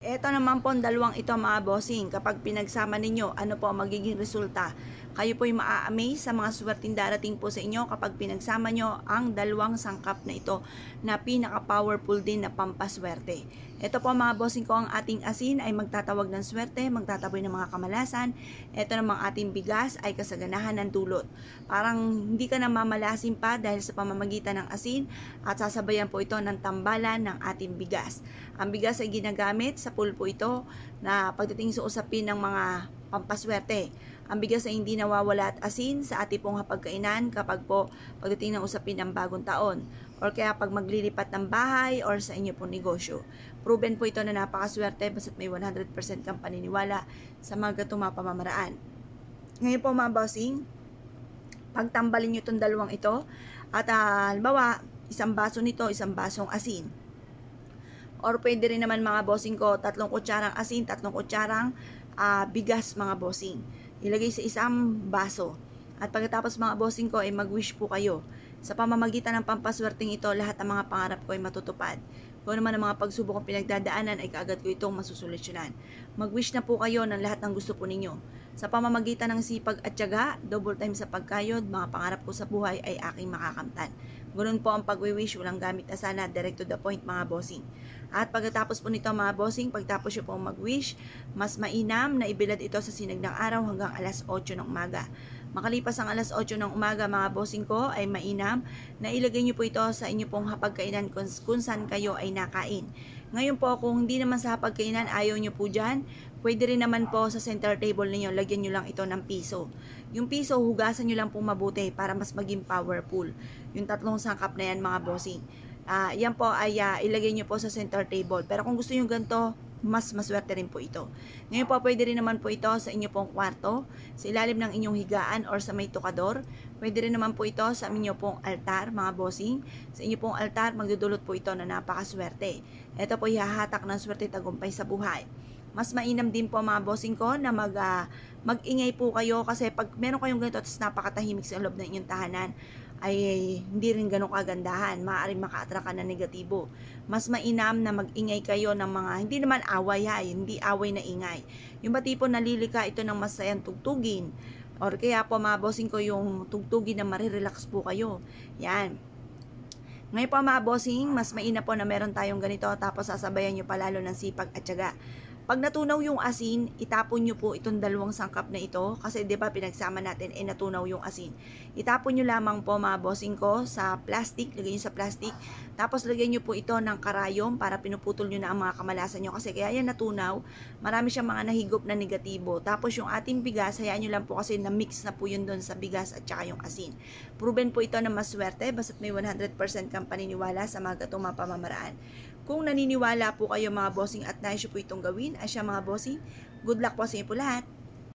Eto naman po ang dalawang ito mga bossing, kapag pinagsama ninyo, ano po ang magiging resulta? Kayo po'y maa-amaze sa mga swerteng darating po sa inyo kapag pinagsama nyo ang dalawang sangkap na ito na pinaka-powerful din na pampaswerte. Ito po mga bossing ko, ang ating asin ay magtatawag ng swerte, magtataboy ng mga kamalasan. Ito namang ating bigas ay kasaganahan ng dulot. Parang hindi ka na mamalasin pa dahil sa pamamagitan ng asin at sasabayan po ito ng tambalan ng ating bigas. Ang bigas ay ginagamit sa pulpo ito na pagdating sa usapin ng mga pampaswerte. Ang bigas ay hindi nawawala at asin sa ating pong hapagkainan kapag po pagdating ng usapin ng bagong taon or kaya pag maglilipat ng bahay or sa inyo pong negosyo. Proven po ito na napakaswerte basta't may 100% kang paniniwala sa mga gatong mga pamamaraan. Ngayon po mga bossing, pagtambalin nyo itong dalawang ito at halimbawa, isang baso nito, isang basong asin. Or pwede rin naman mga bossing ko, 3 kutsarang asin, 3 kutsarang bigas mga bossing. Ilagay sa isang baso. At pagkatapos mga bossing ko ay mag-wish po kayo. Sa pamamagitan ng pampaswerteng ito, lahat ng mga pangarap ko ay matutupad. Kung naman ang mga pagsubok ang pinagdadaanan ay kaagad ko itong masusolusyonan. Mag-wish na po kayo ng lahat ng gusto po ninyo. Sa pamamagitan ng sipag at tiyaga, double time sa pagkayod, mga pangarap ko sa buhay ay aking makakamtan. Ganun po ang pag-wish, walang gamit na sana, direct to the point mga bossing. At pagkatapos po nito mga bossing, pagtapos nyo po mag-wish, mas mainam na ibilad ito sa sinag ng araw hanggang alas 8 ng umaga. Makalipas ang alas 8 ng umaga mga bossing ko ay mainam na ilagay nyo po ito sa inyo pong hapagkainan kung saan kayo ay nakain. Ngayon po kung hindi naman sa hapagkainan ayaw nyo po dyan, pwede rin naman po sa center table ninyo, lagyan nyo lang ito ng piso. Yung piso, hugasan nyo lang po mabuti para mas maging powerful. Yung 3 sangkap na yan mga bossing. Yan po ay ilagay nyo po sa center table. Pero kung gusto nyo ganito, mas maswerte rin po ito. Ngayon po, pwede rin naman po ito sa inyo pong kwarto, sa ilalim ng inyong higaan or sa may tukador. Pwede rin naman po ito sa inyo pong altar, mga bossing. Sa inyo pong altar, magdudulot po ito na napakaswerte. Ito po ihahatak ng swerte tagumpay sa buhay. Mas mainam din po mga bossing ko na mag-ingay po kayo kasi pag meron kayong ganito at napakatahimik sa loob ng inyong tahanan, ay hindi rin ganun kagandahan, maaaring maka-attract ka ng negatibo. Mas mainam na mag-ingay kayo ng mga, hindi naman away hindi away na ingay. Yung ba tipo nalilika ito ng masayang tugtugin, or kaya po mga bossing ko yung tugtugin na marirelax po kayo. Yan. Ngayon po mga bossing, mas mainam po na meron tayong ganito tapos sasabayan nyo pa lalo ng sipag at tiyaga. Pag natunaw yung asin, itapon nyo po itong 2 sangkap na ito kasi 'di ba pinagsama natin natunaw yung asin. Itapon nyo lamang po mga bossing ko sa plastic, lagay nyo sa plastic. Tapos lagyan nyo po ito ng karayom para pinuputol nyo na ang mga kamalasan nyo kasi kaya yan natunaw, marami siyang mga nahigop na negatibo. Tapos yung ating bigas, hayaan nyo lang po kasi na-mix na po yun doon sa bigas at saka yung asin. Proven po ito na maswerte basta't may 100% kang paniniwala sa mga gatong mga pamamaraan. Kung naniniwala po kayo mga bossing at nais po itong gawin, asya mga bossing, good luck po sa inyo po lahat.